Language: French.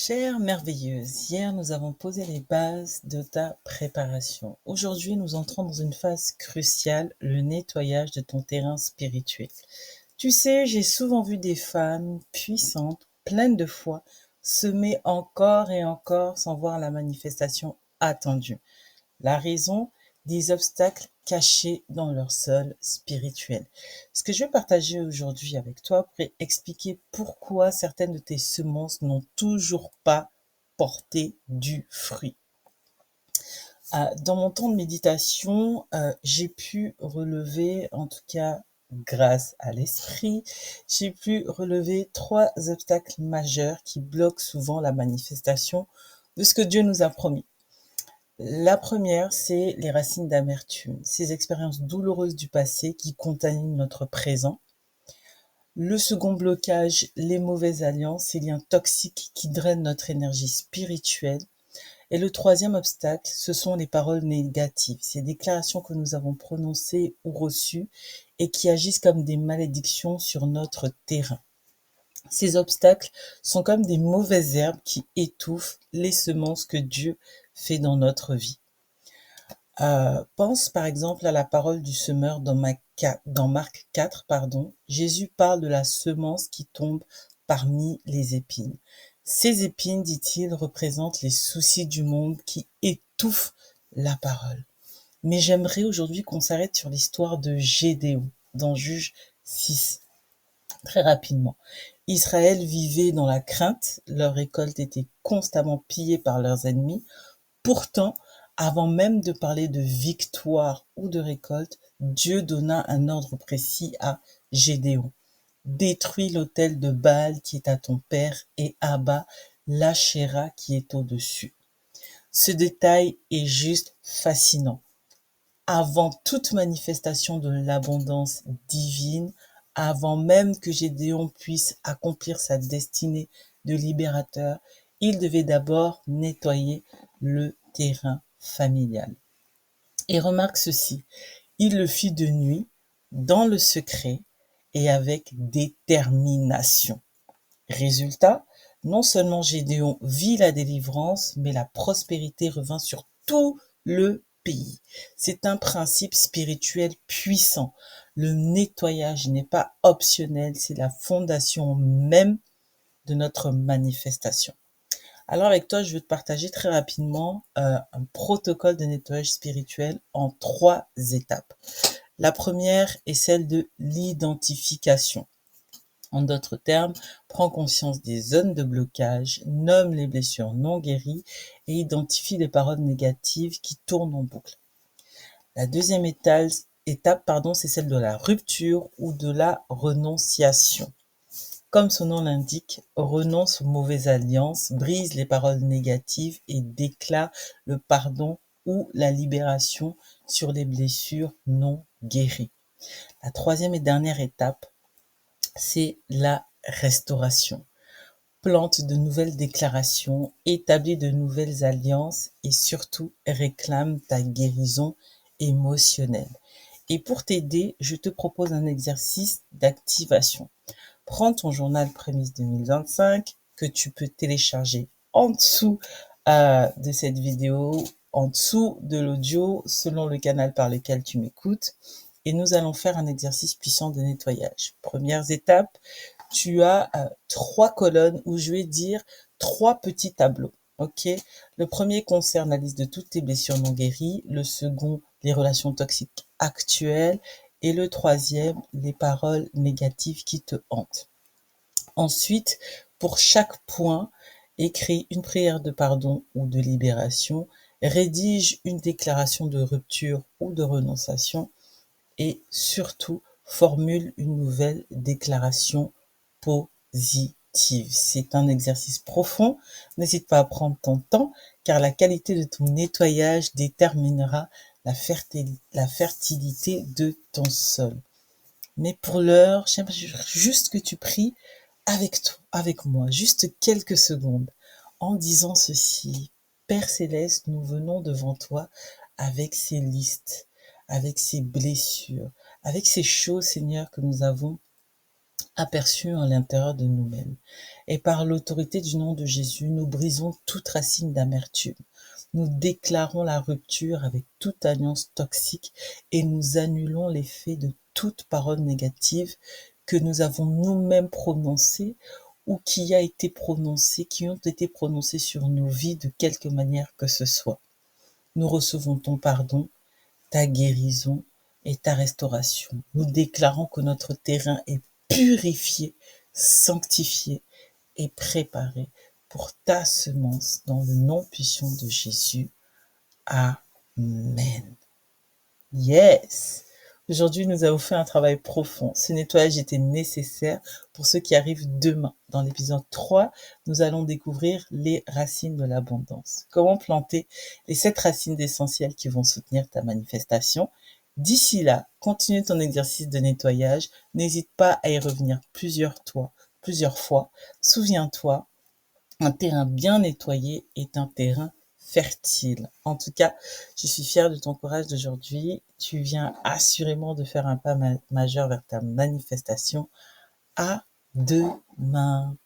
Chère merveilleuse, hier nous avons posé les bases de ta préparation. Aujourd'hui, nous entrons dans une phase cruciale, le nettoyage de ton terrain spirituel. Tu sais, j'ai souvent vu des femmes puissantes, pleines de foi, semer encore et encore sans voir la manifestation attendue. La raison, des obstacles cachés dans leur sol spirituel. Ce que je vais partager aujourd'hui avec toi pour expliquer pourquoi certaines de tes semences n'ont toujours pas porté du fruit. Dans mon temps de méditation, j'ai pu relever, en tout cas grâce à l'esprit, j'ai pu relever 3 obstacles majeurs qui bloquent souvent la manifestation de ce que Dieu nous a promis. La première, c'est les racines d'amertume, ces expériences douloureuses du passé qui contaminent notre présent. Le second blocage, les mauvaises alliances, ces liens toxiques qui drainent notre énergie spirituelle. Et le troisième obstacle, ce sont les paroles négatives, ces déclarations que nous avons prononcées ou reçues et qui agissent comme des malédictions sur notre terrain. Ces obstacles sont comme des mauvaises herbes qui étouffent les semences que Dieu fait dans notre vie. Pense par exemple à la parole du semeur dans Marc 4, Jésus parle de la semence qui tombe parmi les épines. Ces épines, dit-il, représentent les soucis du monde qui étouffent la parole. Mais j'aimerais aujourd'hui qu'on s'arrête sur l'histoire de Gédéon, dans Juge 6, très rapidement. Israël vivait dans la crainte, leur récolte était constamment pillée par leurs ennemis. Pourtant, avant même de parler de victoire ou de récolte, Dieu donna un ordre précis à Gédéon. Détruis l'autel de Baal qui est à ton père et abat l'Ashéra qui est au-dessus. Ce détail est juste fascinant. Avant toute manifestation de l'abondance divine, avant même que Gédéon puisse accomplir sa destinée de libérateur, il devait d'abord nettoyer le terrain familial. Et remarque ceci, il le fit de nuit, dans le secret et avec détermination. Résultat, non seulement Gédéon vit la délivrance, mais la prospérité revint sur tout le pays. C'est un principe spirituel puissant. Le nettoyage n'est pas optionnel, c'est la fondation même de notre manifestation. Alors avec toi, je vais te partager très rapidement un protocole de nettoyage spirituel en 3 étapes. La première est celle de l'identification. En d'autres termes, prends conscience des zones de blocage, nomme les blessures non guéries et identifie les paroles négatives qui tournent en boucle. La deuxième étape, c'est celle de la rupture ou de la renonciation. Comme son nom l'indique, renonce aux mauvaises alliances, brise les paroles négatives et déclare le pardon ou la libération sur les blessures non guéries. La troisième et dernière étape, c'est la restauration. Plante de nouvelles déclarations, établis de nouvelles alliances et surtout réclame ta guérison émotionnelle. Et pour t'aider, je te propose un exercice d'activation. Prends ton journal Prémisse 2025 que tu peux télécharger en dessous de cette vidéo, en dessous de l'audio, selon le canal par lequel tu m'écoutes. Et nous allons faire un exercice puissant de nettoyage. Première étape, tu as 3 colonnes où je vais dire 3 petits tableaux. Ok. Le premier concerne la liste de toutes tes blessures non guéries. Le second, les relations toxiques actuelles. Et le troisième, les paroles négatives qui te hantent. Ensuite, pour chaque point, écris une prière de pardon ou de libération, rédige une déclaration de rupture ou de renonciation et surtout, formule une nouvelle déclaration positive. C'est un exercice profond. N'hésite pas à prendre ton temps car la qualité de ton nettoyage déterminera la fertilité de ton sol. Mais pour l'heure, j'aimerais juste que tu pries avec moi, juste quelques secondes, en disant ceci. Père Céleste, nous venons devant toi avec ces listes, avec ces blessures, avec ces choses, Seigneur, que nous avons aperçue en l'intérieur de nous-mêmes. Et par l'autorité du nom de Jésus, nous brisons toute racine d'amertume. Nous déclarons la rupture avec toute alliance toxique et nous annulons l'effet de toute parole négative que nous avons nous-mêmes prononcée ou qui ont été prononcées sur nos vies de quelque manière que ce soit. Nous recevons ton pardon, ta guérison et ta restauration. Nous déclarons que notre terrain est purifié, sanctifié et préparé pour ta semence dans le nom puissant de Jésus. Amen. Yes! Aujourd'hui, nous avons fait un travail profond. Ce nettoyage était nécessaire pour ceux qui arrivent demain. Dans l'épisode 3, nous allons découvrir les racines de l'abondance. Comment planter les 7 racines essentielles qui vont soutenir ta manifestation. D'ici là, continue ton exercice de nettoyage. N'hésite pas à y revenir plusieurs fois. Souviens-toi, un terrain bien nettoyé est un terrain fertile. En tout cas, je suis fière de ton courage d'aujourd'hui. Tu viens assurément de faire un pas majeur vers ta manifestation. À demain.